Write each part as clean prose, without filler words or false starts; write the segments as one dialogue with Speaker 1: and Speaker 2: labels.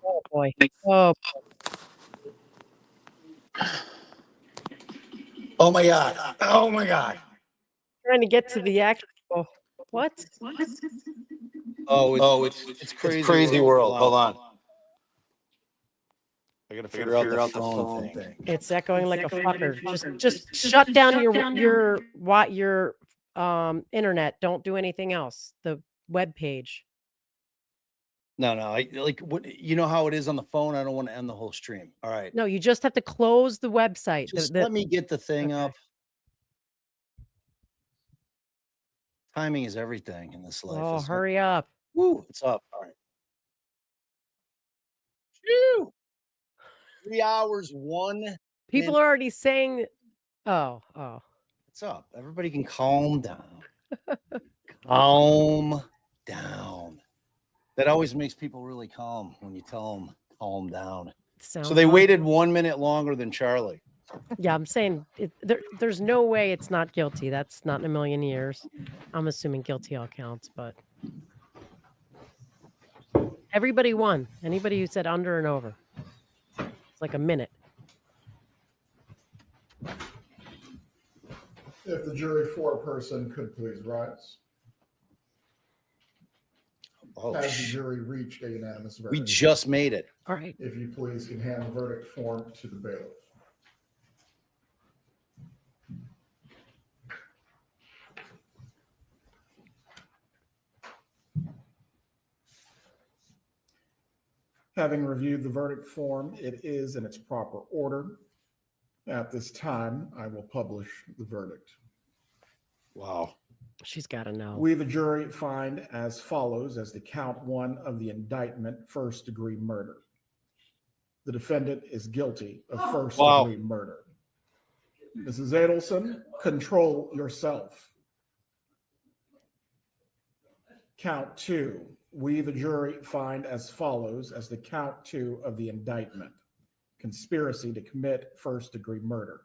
Speaker 1: Oh boy. Oh,
Speaker 2: Oh my God. Oh my God.
Speaker 1: trying to get to the actual. What?
Speaker 2: Oh, it's crazy world. Hold on. I gotta figure out the phone thing.
Speaker 1: It's echoing like a fucker. Just shut down your internet. Don't do anything else. The web page.
Speaker 2: No, I like what you know how it is on the phone. I don't want to end the whole stream. All right.
Speaker 1: No, you just have to close the website.
Speaker 2: Just let me get the thing up. Timing is everything in this life.
Speaker 1: Oh, hurry up.
Speaker 2: Woo, it's up. All right. Phew. 3 hours, 1
Speaker 1: People
Speaker 2: minute.
Speaker 1: are already saying, oh.
Speaker 2: What's up? Everybody can calm down. Calm down. That always makes people really calm when you tell them calm down. So they waited 1 minute longer than Charlie.
Speaker 1: Yeah, I'm saying there's no way it's not guilty. That's not in a million years. I'm assuming guilty all counts, but everybody won. Anybody who said under and over. It's like a minute.
Speaker 3: If the jury foreperson could please rise. Has the jury reached a unanimous verdict?
Speaker 2: We just made it.
Speaker 1: All right.
Speaker 3: If you please can hand the verdict form to the bailiff. Having reviewed the verdict form, it is in its proper order. At this time, I will publish the verdict.
Speaker 2: Wow.
Speaker 1: She's got to know.
Speaker 3: We, the jury, find as follows as the count 1 of the indictment, first-degree murder. The defendant is guilty of first-degree murder. Mrs. Adelson, control yourself. Count 2. We, the jury, find as follows as the count 2 of the indictment, conspiracy to commit first-degree murder.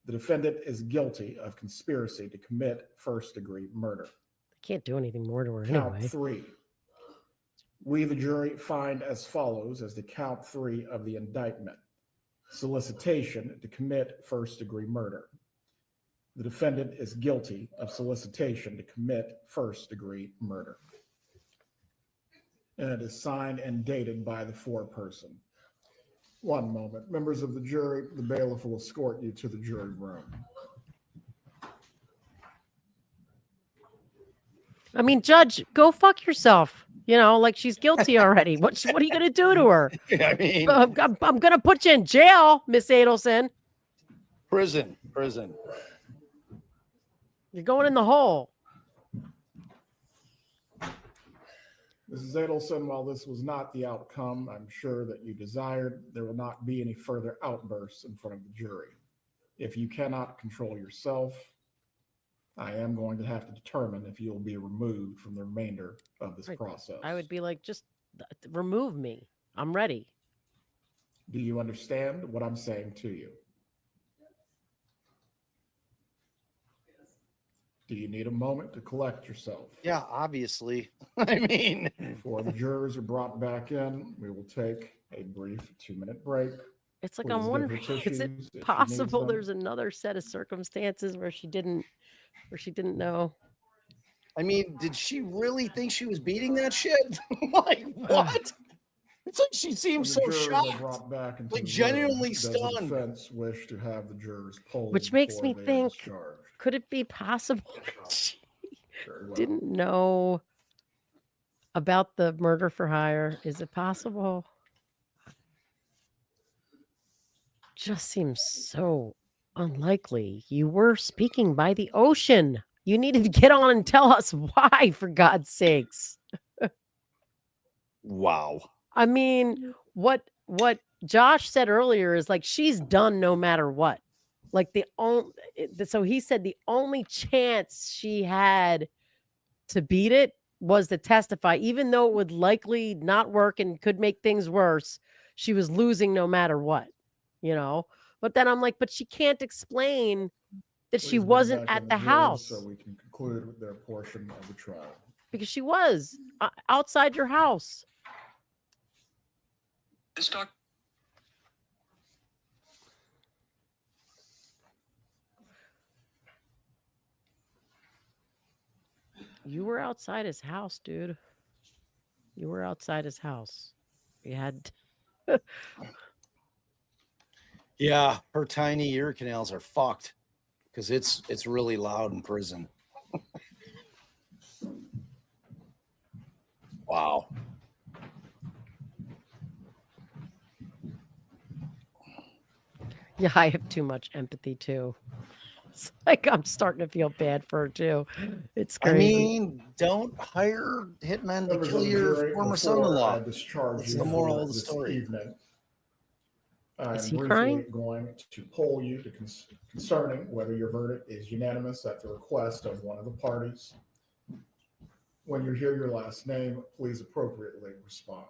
Speaker 3: The defendant is guilty of conspiracy to commit first-degree murder.
Speaker 1: I can't do anything more to her
Speaker 3: Count
Speaker 1: anyway.
Speaker 3: 3. We, the jury, find as follows as the count 3 of the indictment, solicitation to commit first-degree murder. The defendant is guilty of solicitation to commit first-degree murder. And it is signed and dated by the foreperson. One moment. Members of the jury, the bailiff will escort you to the jury room.
Speaker 1: I mean, Judge, go fuck yourself. You know, like she's guilty already. What are you going to do to her?
Speaker 2: I mean,
Speaker 1: I'm going to put you in jail, Miss Adelson.
Speaker 2: Prison.
Speaker 1: You're going in the hole.
Speaker 3: Mrs. Adelson, while this was not the outcome I'm sure that you desired, there will not be any further outbursts in front of the jury. If you cannot control yourself, I am going to have to determine if you'll be removed from the remainder of this process.
Speaker 1: I would be like, just remove me. I'm ready.
Speaker 3: Do you understand what I'm saying to you? Do you need a moment to collect yourself?
Speaker 2: Yeah, obviously. I mean,
Speaker 3: before the jurors are brought back in, we will take a brief 2-minute break.
Speaker 1: It's like, I'm wondering, is it possible there's another set of circumstances where she didn't know?
Speaker 2: I mean, did she really think she was beating that shit? Like, what? It's like she seems so shocked.
Speaker 3: Brought back into
Speaker 2: like,
Speaker 3: the
Speaker 2: genuinely
Speaker 3: room,
Speaker 2: stunned.
Speaker 3: Does the defense wish to have the jurors polled?
Speaker 1: Which makes me think, could it be possible she didn't know about the murder for hire? Is it possible? Just seems so unlikely. You were speaking by the ocean. You needed to get on and tell us why, for God's sakes.
Speaker 2: Wow.
Speaker 1: I mean, what Josh said earlier is like, she's done no matter what. Like so he said the only chance she had to beat it was to testify, even though it would likely not work and could make things worse. She was losing no matter what, you know? But then I'm like, but she can't explain that she wasn't at the house.
Speaker 3: So we can conclude with their portion of the trial.
Speaker 1: Because she was outside your house.
Speaker 4: This doc.
Speaker 1: You were outside his house, dude. You were outside his house. You had.
Speaker 2: Yeah, her tiny ear canals are fucked because it's really loud in prison. Wow.
Speaker 1: Yeah, I have too much empathy too. It's like I'm starting to feel bad for her too. It's crazy.
Speaker 2: I mean, don't hire hitmen to kill your former son-in-law. That's the moral of the story.
Speaker 3: Evening,
Speaker 1: Is
Speaker 3: I'm
Speaker 1: he crying?
Speaker 3: going to poll you concerning whether your verdict is unanimous at the request of one of the parties. When you hear your last name, please appropriately respond.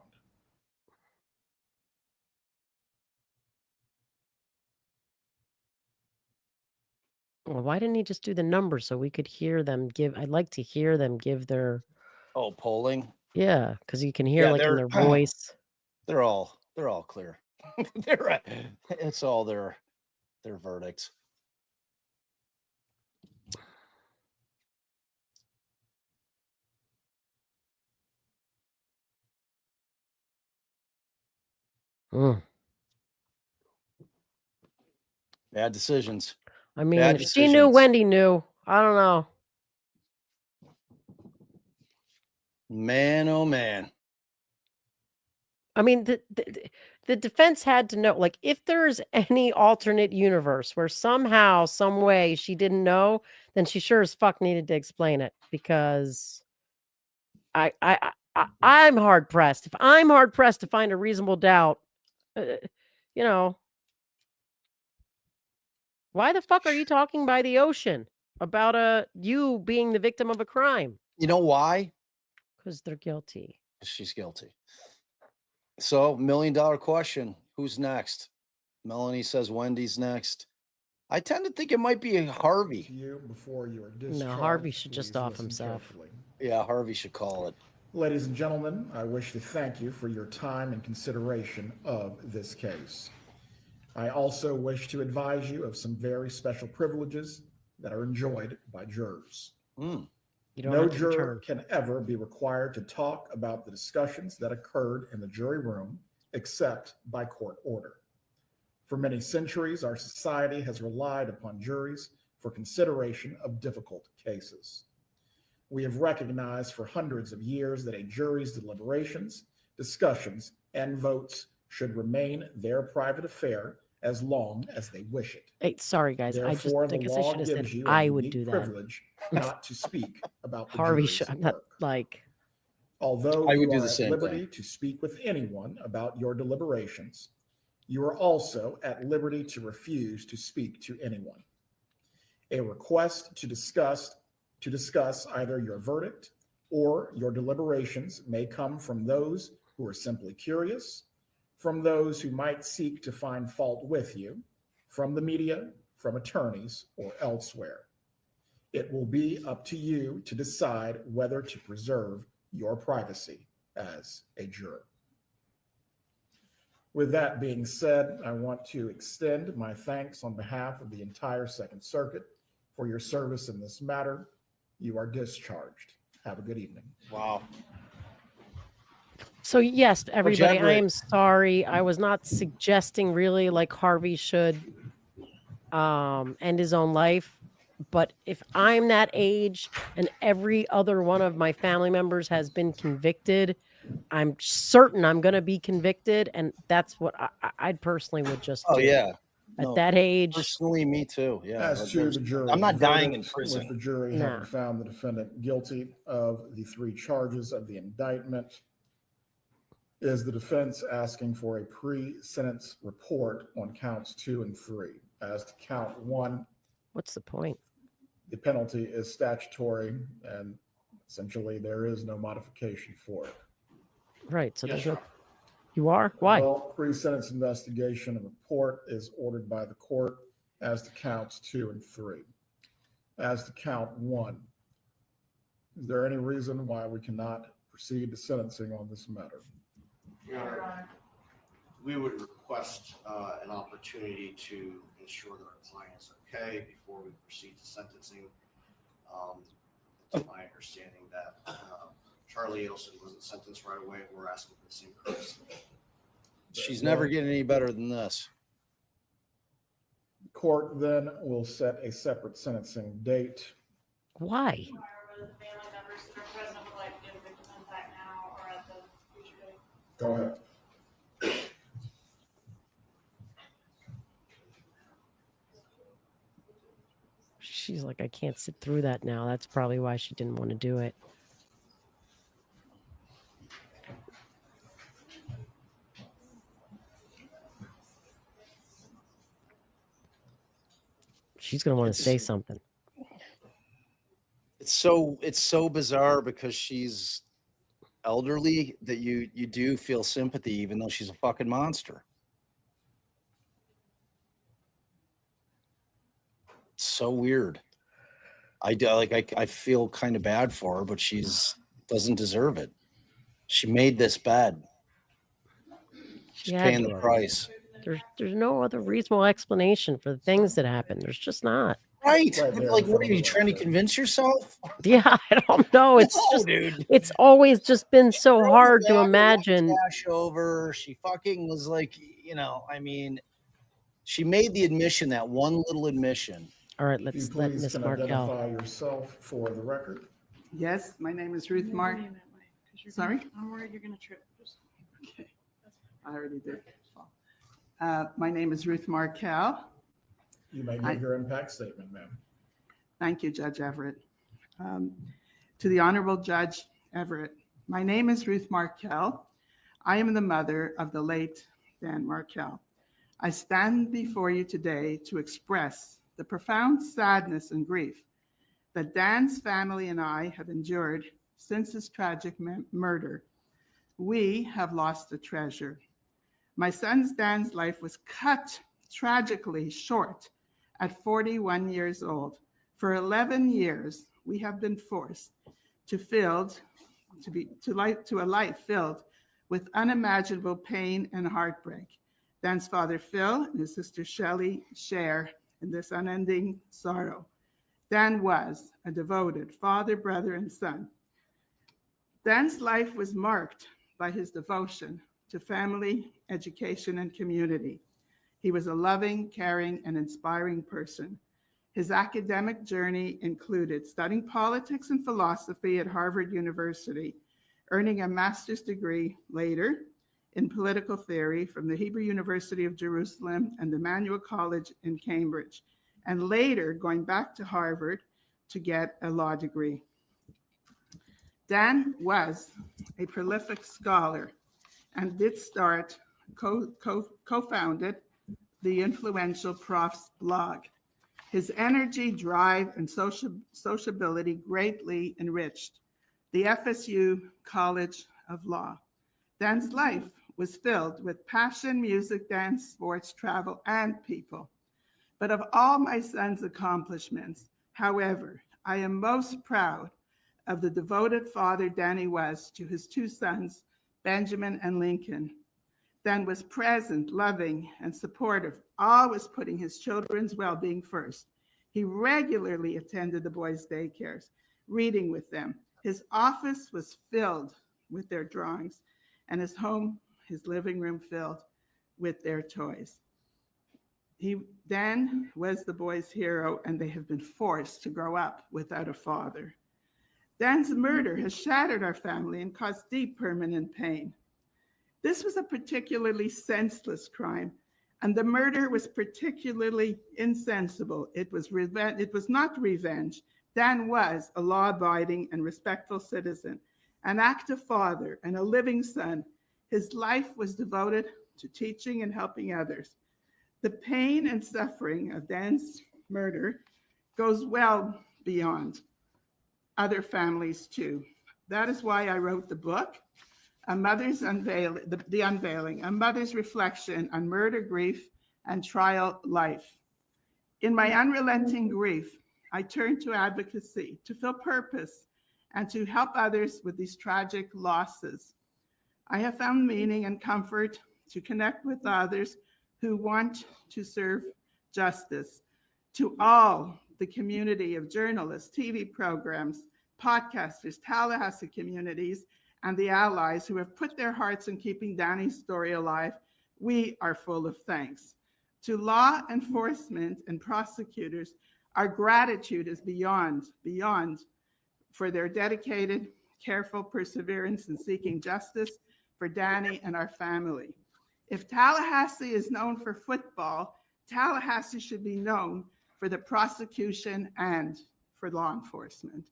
Speaker 1: Well, why didn't he just do the numbers so we could hear them give? I'd like to hear them give their.
Speaker 2: Oh, polling.
Speaker 1: Yeah, because you can hear like in their voice.
Speaker 2: They're all clear. It's all their verdicts. Bad decisions.
Speaker 1: I mean, if she knew, Wendy knew. I don't know.
Speaker 2: Man, oh man.
Speaker 1: I mean, the defense had to know, like, if there's any alternate universe where somehow, some way she didn't know, then she sure as fuck needed to explain it, because I'm hard pressed. If I'm hard pressed to find a reasonable doubt, you know, why the fuck are you talking by the ocean about you being the victim of a crime?
Speaker 2: You know why?
Speaker 1: Because they're guilty.
Speaker 2: She's guilty. So, $1 million question. Who's next? Melanie says Wendy's next. I tend to think it might be Harvey.
Speaker 1: No, Harvey should just off himself.
Speaker 2: Yeah, Harvey should call it.
Speaker 3: Ladies and gentlemen, I wish to thank you for your time and consideration of this case. I also wish to advise you of some very special privileges that are enjoyed by jurors. No juror can ever be required to talk about the discussions that occurred in the jury room except by court order. For many centuries, our society has relied upon juries for consideration of difficult cases. We have recognized for hundreds of years that a jury's deliberations, discussions, and votes should remain their private affair as long as they wish it.
Speaker 1: Hey, sorry, guys.
Speaker 3: Therefore,
Speaker 1: I just guess I should have said
Speaker 3: you
Speaker 1: I
Speaker 3: a
Speaker 1: would
Speaker 3: unique
Speaker 1: do that.
Speaker 3: privilege not to speak about the
Speaker 1: Harvey
Speaker 3: jury's
Speaker 1: should. I'm not
Speaker 3: work.
Speaker 1: like.
Speaker 3: Although
Speaker 2: I would
Speaker 3: you
Speaker 2: do
Speaker 3: are
Speaker 2: the
Speaker 3: at
Speaker 2: same
Speaker 3: liberty
Speaker 2: thing.
Speaker 3: to speak with anyone about your deliberations, you are also at liberty to refuse to speak to anyone. A request to discuss either your verdict or your deliberations may come from those who are simply curious, from those who might seek to find fault with you, from the media, from attorneys, or elsewhere. It will be up to you to decide whether to preserve your privacy as a juror. With that being said, I want to extend my thanks on behalf of the entire Second Circuit for your service in this matter. You are discharged. Have a good evening.
Speaker 2: Wow.
Speaker 1: So yes, everybody, I
Speaker 2: Everett-
Speaker 1: am sorry. I was not suggesting really like Harvey should end his own life. But if I'm that age and every other one of my family members has been convicted, I'm certain I'm going to be convicted. And that's what I'd personally would just
Speaker 2: Oh
Speaker 1: do.
Speaker 2: yeah.
Speaker 1: At
Speaker 2: No,
Speaker 1: that age,
Speaker 2: personally, me too. Yeah.
Speaker 3: As to the jury,
Speaker 2: I'm not dying in
Speaker 3: verdict
Speaker 2: prison.
Speaker 3: with the jury
Speaker 1: Nah.
Speaker 3: having found the defendant guilty of the 3 charges of the indictment. Is the defense asking for a pre-sentence report on counts 2 and 3? As to count 1,
Speaker 1: what's the point?
Speaker 3: the penalty is statutory, and essentially there is no modification for it.
Speaker 1: Right. So
Speaker 4: Yes,
Speaker 1: there's
Speaker 4: Your
Speaker 1: no.
Speaker 4: Honor.
Speaker 1: You are? Why?
Speaker 3: Well, pre-sentence investigation and report is ordered by the court as to counts 2 and 3. As to count 1, is there any reason why we cannot proceed to sentencing on this matter?
Speaker 4: Your Honor, we would request an opportunity to ensure that our client's okay before we proceed to sentencing. It's my understanding that Charlie Adelson wasn't sentenced right away. We're asking for the same courtesy.
Speaker 2: She's never getting any better than this.
Speaker 3: Court then will set a separate sentencing date.
Speaker 1: Why?
Speaker 5: Whether the family members that are present would like to give victim impact now or at the future date.
Speaker 3: Go ahead.
Speaker 1: She's like, I can't sit through that now. That's probably why she didn't want to do it. She's going to want to say something.
Speaker 2: It's so bizarre because she's elderly that you do feel sympathy, even though she's a fucking monster. It's so weird. I feel kind of bad for her, but she's doesn't deserve it. She made this bed. She's
Speaker 1: She had
Speaker 2: paying
Speaker 1: to
Speaker 2: the
Speaker 1: have.
Speaker 2: price.
Speaker 1: There's no other reasonable explanation for the things that happen. There's just not.
Speaker 2: Right.
Speaker 3: Right there
Speaker 2: Like,
Speaker 3: in
Speaker 2: what
Speaker 3: front
Speaker 2: are
Speaker 3: of
Speaker 2: you
Speaker 3: the
Speaker 2: trying to
Speaker 3: record.
Speaker 2: convince yourself?
Speaker 1: Yeah, I don't know. It's
Speaker 2: No,
Speaker 1: just,
Speaker 2: dude.
Speaker 1: it's always just been so
Speaker 2: Throw
Speaker 1: hard
Speaker 2: the
Speaker 1: to
Speaker 2: bag of white
Speaker 1: imagine.
Speaker 2: trash over. She fucking was like, I mean, she made the admission, that one little admission.
Speaker 1: All right,
Speaker 3: If you
Speaker 1: let's let
Speaker 3: please
Speaker 1: Miss
Speaker 3: can
Speaker 1: Markel.
Speaker 3: identify yourself for the record.
Speaker 6: Yes, my name is Ruth Mark.
Speaker 5: Name that way, 'cause you're
Speaker 6: Sorry?
Speaker 5: gonna- I'm worried you're gonna trip. Just-
Speaker 6: Okay, I already did. My name is Ruth Markel.
Speaker 3: You may
Speaker 6: Hi.
Speaker 3: give your impact statement, ma'am.
Speaker 6: Thank you, Judge Everett. To the Honorable Judge Everett, my name is Ruth Markel. I am the mother of the late Dan Markel. I stand before you today to express the profound sadness and grief that Dan's family and I have endured since his tragic murder. We have lost a treasure. My son's Dan's life was cut tragically short at 41 years old. For 11 years, we have been forced to a life filled with unimaginable pain and heartbreak. Dan's father, Phil, and his sister, Shelley, share in this unending sorrow. Dan was a devoted father, brother, and son. Dan's life was marked by his devotion to family, education, and community. He was a loving, caring, and inspiring person. His academic journey included studying politics and philosophy at Harvard University, earning a master's degree later in political theory from the Hebrew University of Jerusalem and Emmanuel College in Cambridge, and later going back to Harvard to get a law degree. Dan was a prolific scholar and did start, co-founded the influential Prof's blog. His energy, drive, and sociability greatly enriched the FSU College of Law. Dan's life was filled with passion, music, dance, sports, travel, and people. But of all my son's accomplishments, however, I am most proud of the devoted father Danny was to his 2 sons, Benjamin and Lincoln. Dan was present, loving, and supportive, always putting his children's well-being first. He regularly attended the boys' daycares, reading with them. His office was filled with their drawings, and his home, his living room, filled with their toys. He then was the boys' hero, and they have been forced to grow up without a father. Dan's murder has shattered our family and caused deep permanent pain. This was a particularly senseless crime, and the murder was particularly insensible. It was not revenge. Dan was a law-abiding and respectful citizen, an active father, and a living son. His life was devoted to teaching and helping others. The pain and suffering of Dan's murder goes well beyond other families too. That is why I wrote the book, A Mother's Unveiling, The Unveiling, A Mother's Reflection on Murder, Grief, and Trial Life. In my unrelenting grief, I turned to advocacy, to feel purpose, and to help others with these tragic losses. I have found meaning and comfort to connect with others who want to serve justice. To all the community of journalists, TV programs, podcasters, Tallahassee communities, and the allies who have put their hearts in keeping Danny's story alive, we are full of thanks. To law enforcement and prosecutors, our gratitude is beyond for their dedicated, careful perseverance in seeking justice for Danny and our family. If Tallahassee is known for football, Tallahassee should be known for the prosecution and for law enforcement.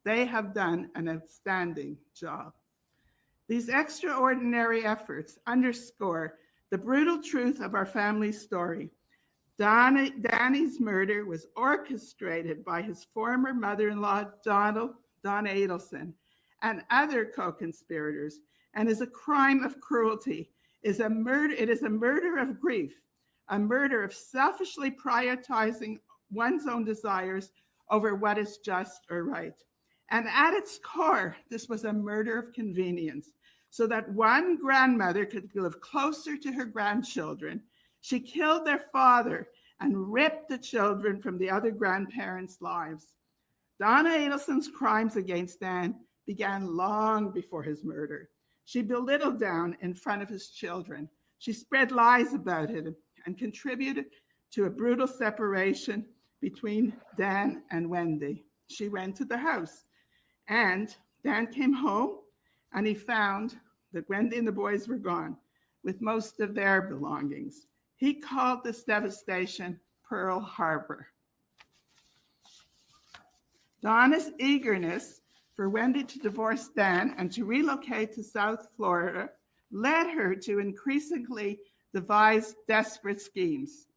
Speaker 6: They have done an outstanding job. These extraordinary efforts underscore the brutal truth of our family's story. Danny's murder was orchestrated by his former mother-in-law, Donna Adelson, and other co-conspirators, and is a crime of cruelty. It is a murder of grief, a murder of selfishly prioritizing one's own desires over what is just or right. And at its core, this was a murder of convenience, so that one grandmother could live closer to her grandchildren. She killed their father and ripped the children from the other grandparents' lives. Donna Adelson's crimes against Dan began long before his murder. She belittled Dan in front of his children. She spread lies about him and contributed to a brutal separation between Dan and Wendy. She rented the house, and Dan came home and he found that Wendy and the boys were gone with most of their belongings. He called this devastation Pearl Harbor. Donna's eagerness for Wendy to divorce Dan and to relocate to South Florida led her to increasingly devise desperate schemes.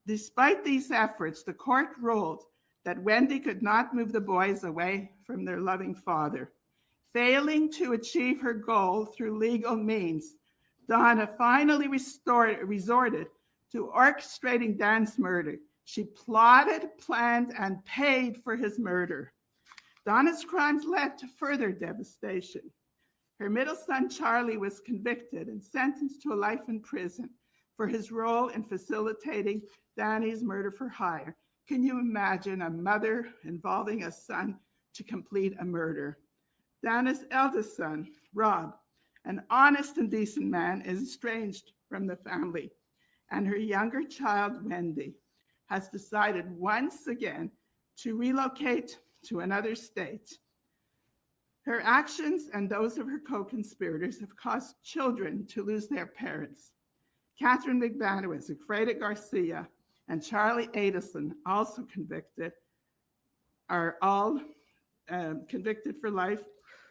Speaker 6: Despite these efforts, the court ruled that Wendy could not move the boys away from their loving father. Failing to achieve her goal through legal means, Donna finally resorted to orchestrating Dan's murder. She plotted, planned, and paid for his murder. Donna's crimes led to further devastation. Her middle son, Charlie, was convicted and sentenced to a life in prison for his role in facilitating Danny's murder for hire. Can you imagine a mother involving a son to complete a murder? Donna's eldest son, Rob, an honest and decent man, is estranged from the family, and her younger child, Wendy, has decided once again to relocate to another state. Her actions and those of her co-conspirators have caused children to lose their parents. Catherine McBanowitz, Freda Garcia, and Charlie Adelson, also convicted, are all convicted for life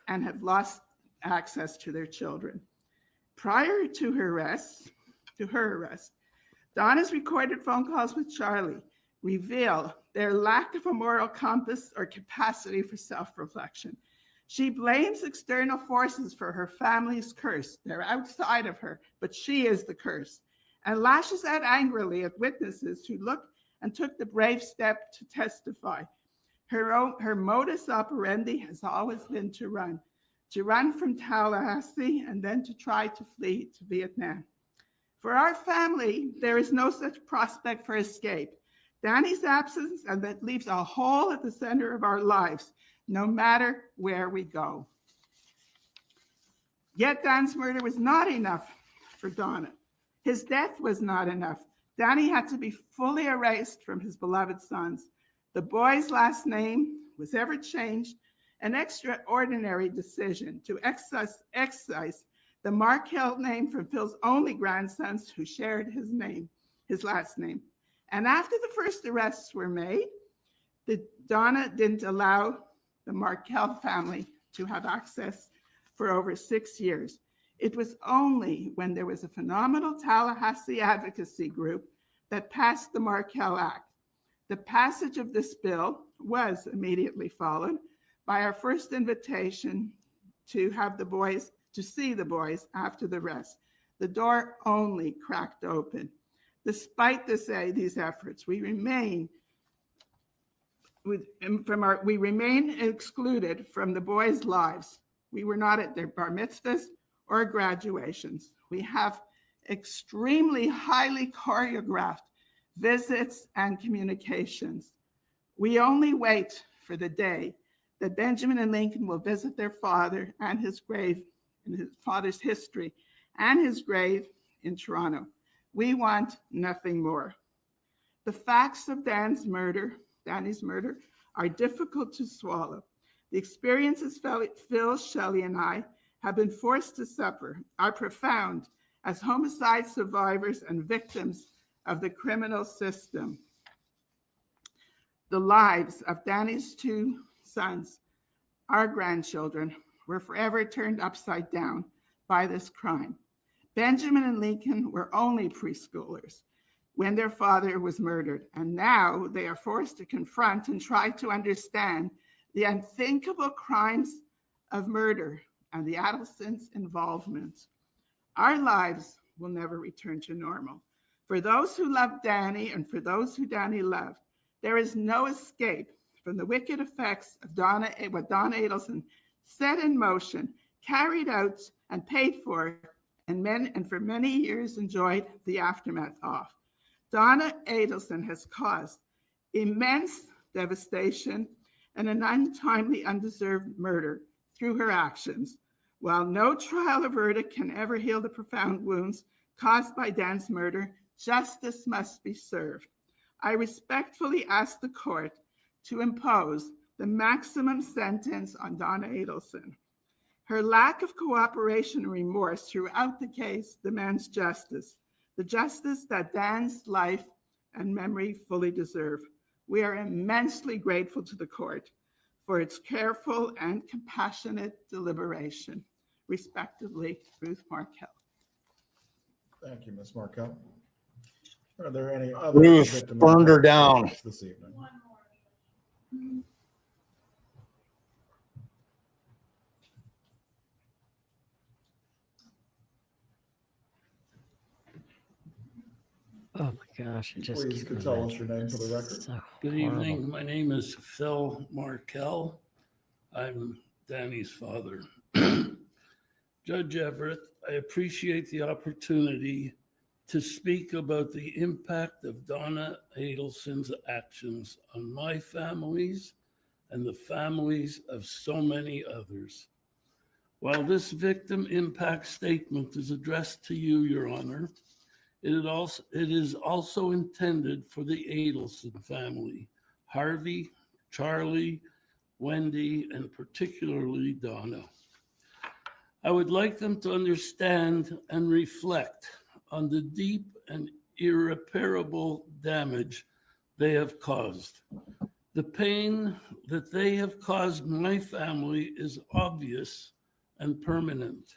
Speaker 6: and have lost access to their children. Prior to her arrest, Donna's recorded phone calls with Charlie reveal their lack of a moral compass or capacity for self-reflection. She blames external forces for her family's curse. They're outside of her, but she is the curse, and lashes out angrily at witnesses who took the brave step to testify. Her modus operandi has always been to run from Tallahassee and then to try to flee to Vietnam. For our family, there is no such prospect for escape. Danny's absence, and that leaves a hole at the center of our lives. no matter where we go. Yet Dan's murder was not enough for Donna. His death was not enough. Danny had to be fully erased from his beloved sons. The boy's last name was ever changed, an extraordinary decision to excise the Markell name from Phil's only grandsons who shared his last name. And after the first arrests were made, Donna didn't allow the Markell family to have access for over 6 years. It was only when there was a phenomenal Tallahassee advocacy group that passed the Markell Act. The passage of this bill was immediately followed by our first invitation to see the boys after the arrest. The door only cracked open. Despite these efforts, we remain excluded from the boys' lives. We were not at their bar mitzvahs or graduations. We have extremely highly choreographed visits and communications. We only wait for the day that Benjamin and Lincoln will visit their father and his grave, and his father's history, and his grave in Toronto. We want nothing more. The facts of Danny's murder, are difficult to swallow. The experiences Phil, Shelley, and I have been forced to suffer are profound as homicide survivors and victims of the criminal system. The lives of Danny's 2 sons, our grandchildren, were forever turned upside down by this crime. Benjamin and Lincoln were only preschoolers when their father was murdered, and now they are forced to confront and try to understand the unthinkable crimes of murder and the Adelson's involvement. Our lives will never return to normal. For those who loved Danny and for those who Danny loved, there is no escape from the wicked effects of what Donna Adelson set in motion, carried out, and paid for, and for many years enjoyed the aftermath of. Donna Adelson has caused immense devastation and an untimely, undeserved murder through her actions. While no trial or verdict can ever heal the profound wounds caused by Dan's murder, justice must be served. I respectfully ask the court to impose the maximum sentence on Donna Adelson. Her lack of cooperation and remorse throughout the case demands justice, the justice that Dan's life and memory fully deserve. We are immensely grateful to the court for its careful and compassionate deliberation. Respectively, Ruth Markell.
Speaker 3: Thank you, Ms. Markell. Are there any other
Speaker 2: Ruth
Speaker 3: victim
Speaker 2: burned her
Speaker 3: impact
Speaker 2: down
Speaker 3: statements this evening?
Speaker 5: One more.
Speaker 1: Oh my gosh, it just
Speaker 3: Please could tell us your name for the record.
Speaker 1: so
Speaker 7: Good
Speaker 1: horrible.
Speaker 7: evening. My name is Phil Markell. I'm Danny's father. Judge Everett, I appreciate the opportunity to speak about the impact of Donna Adelson's actions on my families and the families of so many others. While this victim impact statement is addressed to you, Your Honor, it is also intended for the Adelson family, Harvey, Charlie, Wendy, and particularly Donna. I would like them to understand and reflect on the deep and irreparable damage they have caused. The pain that they have caused my family is obvious and permanent,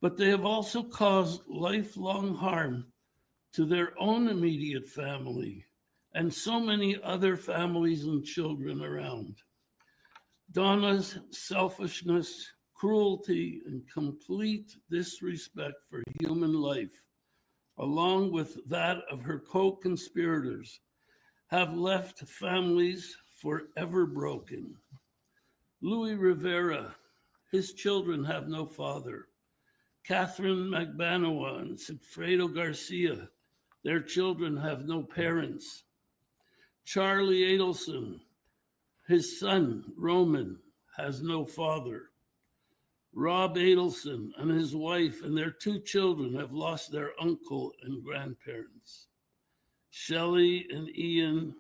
Speaker 7: but they have also caused lifelong harm to their own immediate family and so many other families and children around. Donna's selfishness, cruelty, and complete disrespect for human life, along with that of her co-conspirators, have left families forever broken. Louis Rivera, his children have no father. Catherine Magbanawa and Sigfredo Garcia, their children have no parents. Charlie Adelson, His son, Roman, has no father. Rob Adelson and his wife and their 2 children have lost their uncle and grandparents. Shelley and Ian,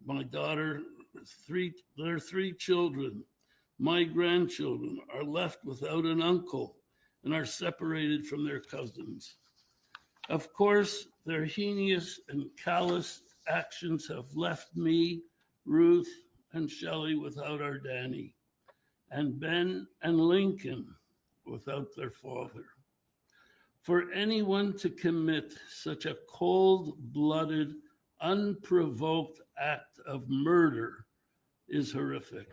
Speaker 7: my daughter, their 3 children, my grandchildren, are left without an uncle and are separated from their cousins. Of course, their heinous and callous actions have left me, Ruth, and Shelley without our Danny, and Ben and Lincoln without their father. For anyone to commit such a cold-blooded, unprovoked act of murder is horrific.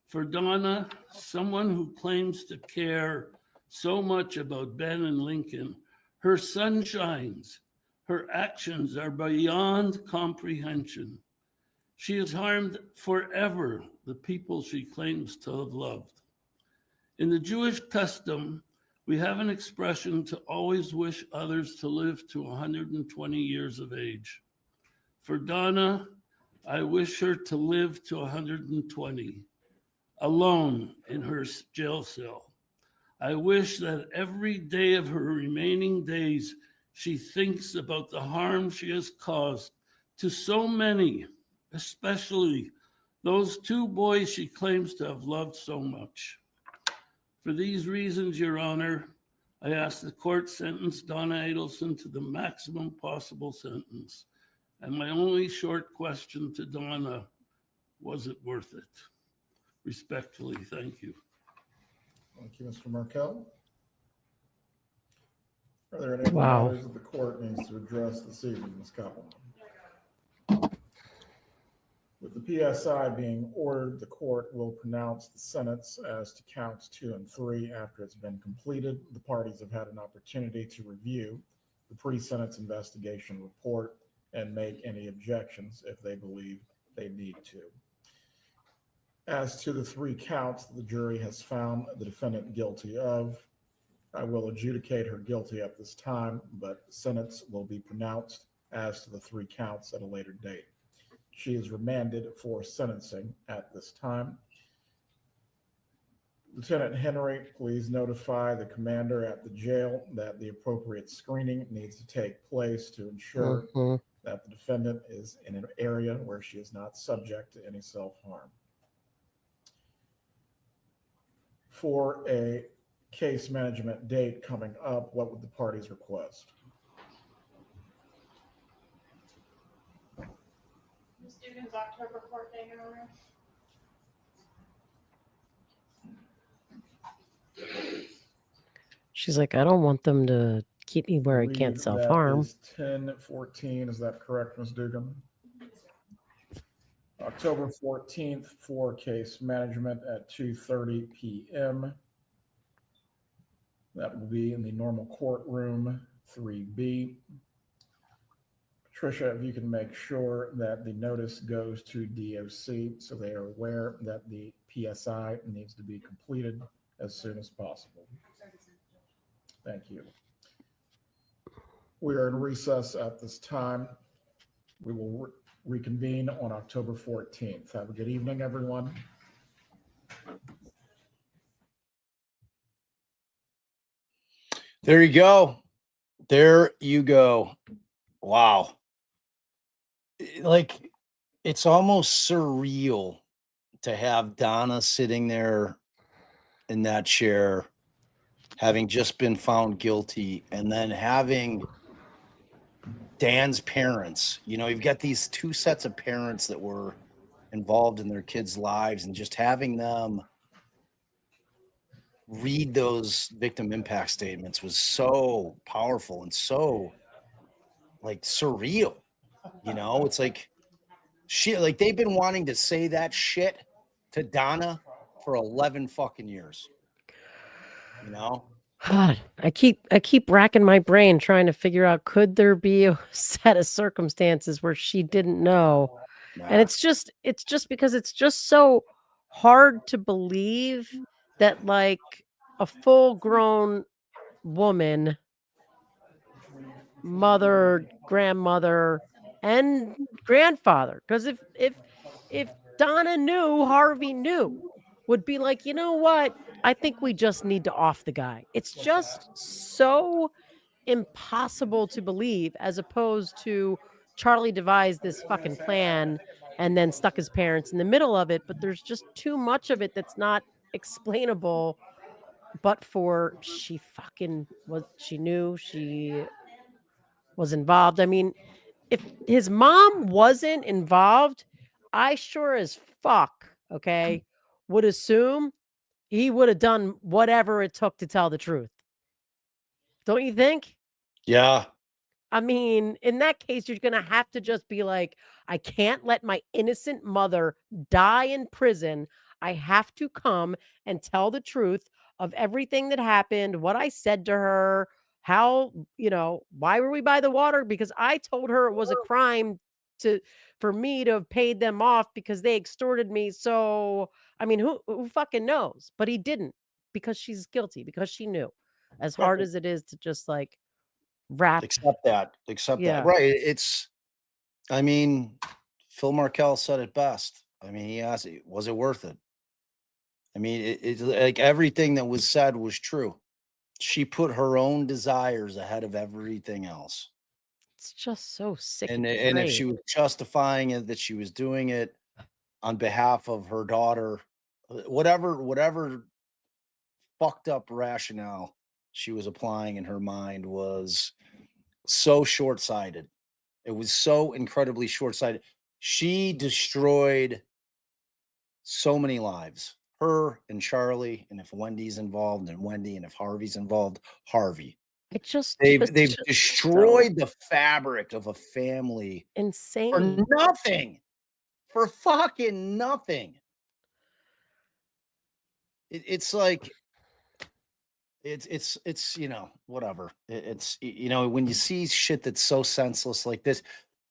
Speaker 7: For Donna, someone who claims to care so much about Ben and Lincoln, her sun shines. Her actions are beyond comprehension. She has harmed forever the people she claims to have loved. In the Jewish custom, we have an expression to always wish others to live to 120 years of age. For Donna, I wish her to live to 120, alone in her jail cell. I wish that every day of her remaining days, she thinks about the harm she has caused to so many, especially those 2 boys she claims to have loved so much. For these reasons, Your Honor, I ask the court sentence Donna Adelson to the maximum possible sentence. And my only short question to Donna, was it worth it? Respectfully, thank you.
Speaker 3: Thank you, Mr. Markel. Are there any
Speaker 1: Wow.
Speaker 3: matters that the court needs to address this evening, Ms. Koppelman? With the PSI being ordered, the court will pronounce the sentence as to counts 2 and 3 after it's been completed. The parties have had an opportunity to review the pre-sentence investigation report and make any objections if they believe they need to. As to the 3 counts the jury has found the defendant guilty of, I will adjudicate her guilty at this time, but sentence will be pronounced as to the 3 counts at a later date. She is remanded for sentencing at this time. Lieutenant Henry, please notify the commander at the jail that the appropriate screening needs to take place to ensure that the defendant is in an area where she is not subject to any self-harm. For a case management date coming up, what would the parties request?
Speaker 5: Ms. Dugan's October court date, Your Honor.
Speaker 1: She's like, I don't want them to keep me where I can't self-harm.
Speaker 3: That is 10/14, is that correct, Ms. Dugan? October 14th for case management at 2:30 p.m. That will be in the normal courtroom 3B. Patricia, if you can make sure that the notice goes to DOC so they are aware that the PSI needs to be completed as soon as possible. Thank you. We are in recess at this time. We will reconvene on October 14th. Have a good evening, everyone.
Speaker 2: There you go. There you go. Wow. Like, it's almost surreal to have Donna sitting there in that chair, having just been found guilty, and then having Dan's parents. You know, you've got these 2 sets of parents that were involved in their kids' lives, and just having them read those victim impact statements was so powerful and so like surreal. You know, it's like shit, like they've been wanting to say that shit to Donna for 11 fucking years. You know?
Speaker 1: God, I keep racking my brain trying to figure out, could there be a set of circumstances where she didn't know?
Speaker 2: Nah.
Speaker 1: And it's just because it's just so hard to believe that like a full-grown woman, mother, grandmother, and grandfather, because if Donna knew, Harvey knew, would be like, you know what? I think we just need to off the guy. It's just so impossible to believe, as opposed to Charlie devised this fucking plan and then stuck his parents in the middle of it. But there's just too much of it that's not explainable. But for she fucking was, she knew she was involved. I mean, if his mom wasn't involved, I sure as fuck, okay, would assume he would have done whatever it took to tell the truth. Don't you think?
Speaker 2: Yeah.
Speaker 1: I mean, in that case, you're going to have to just be like, I can't let my innocent mother die in prison. I have to come and tell the truth of everything that happened, what I said to her, how, why were we by the water? Because I told her it was a crime for me to have paid them off because they extorted me. So, I mean, who fucking knows? But he didn't, because she's guilty, because she knew. As hard as it is to just like wrap.
Speaker 2: Accept that.
Speaker 1: Yeah.
Speaker 2: Right. I mean, Phil Markel said it best. I mean, he asked, was it worth it? I mean, it's like everything that was said was true. She put her own desires ahead of everything else.
Speaker 1: It's just so sick.
Speaker 2: And if she was justifying it, that she was doing it on behalf of her daughter, whatever fucked up rationale she was applying in her mind was so short-sighted. It was so incredibly short-sighted. She destroyed so many lives. Her and Charlie, and if Wendy's involved, and Wendy, and if Harvey's involved, Harvey. They've destroyed the fabric of a family
Speaker 1: insane
Speaker 2: for nothing. For fucking nothing. It's like it's whatever. It's when you see shit that's so senseless like this,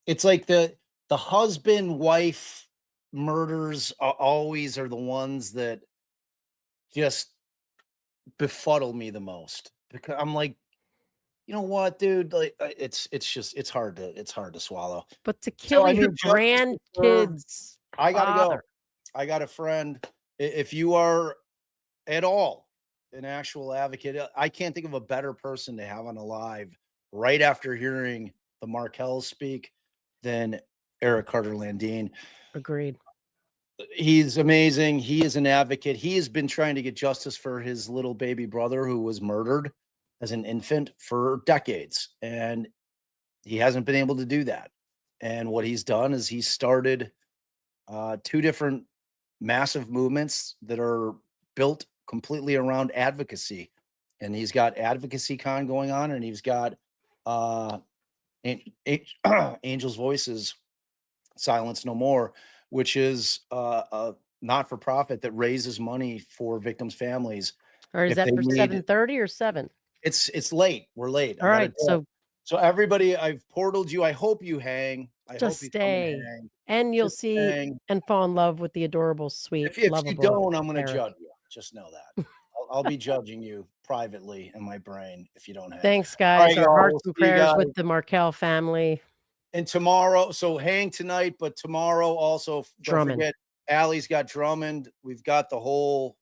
Speaker 2: it's like the husband wife murders always are the ones that just befuddle me the most, because I'm like, you know what, dude? Like, it's hard to swallow.
Speaker 1: But to kill your
Speaker 2: justice
Speaker 1: grandkids,
Speaker 2: I gotta go. I got a friend. If you are at all an actual advocate, I can't think of a better person to have on a live right after hearing the Markells speak than Eric Carter Landine.
Speaker 1: Agreed.
Speaker 2: He's amazing. He is an advocate. He has been trying to get justice for his little baby brother who was murdered as an infant for decades, and he hasn't been able to do that. And what he's done is he started two different massive movements that are built completely around advocacy. And he's got Advocacy Con going on, and he's got Angels Voices, Silence No More, which is a not-for-profit that raises money for victims' families.
Speaker 1: Or is that for 7:30 or 7?
Speaker 2: It's late. We're late.
Speaker 1: All right.
Speaker 2: So everybody, I've portaled you. I hope you hang.
Speaker 1: Just stay, and you'll see and fall in love with the adorable, sweet,
Speaker 2: if
Speaker 1: lovable
Speaker 2: you don't, I'm going to
Speaker 1: Eric.
Speaker 2: judge you. Just know that. I'll be judging you privately in my brain if you don't hang.
Speaker 1: Thanks, guys.
Speaker 2: Right,
Speaker 1: our hearts and prayers with the Markel family.
Speaker 2: And tomorrow, so hang tonight, but tomorrow also, don't forget, Allie's got Drummond. We've got the whole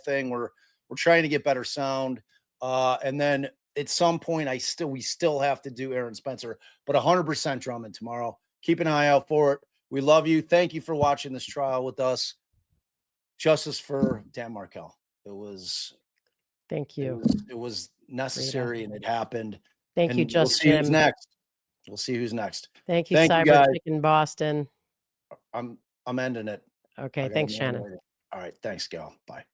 Speaker 2: thing. We're trying to get better sound. And then at some point, we still have to do Aaron Spencer, but 100% Drummond tomorrow. Keep an eye out for it. We love you. Thank you for watching this trial with us. Justice for Dan Markel.
Speaker 1: Thank you.
Speaker 2: It was necessary, and it happened.
Speaker 1: Thank you, Justin.
Speaker 2: We'll see who's next. We'll see who's next.
Speaker 1: Thank you, Cyber Chicken Boston.
Speaker 2: I'm ending it.
Speaker 1: Okay, thanks, Shannon.
Speaker 2: All right, thanks, Gal. Bye.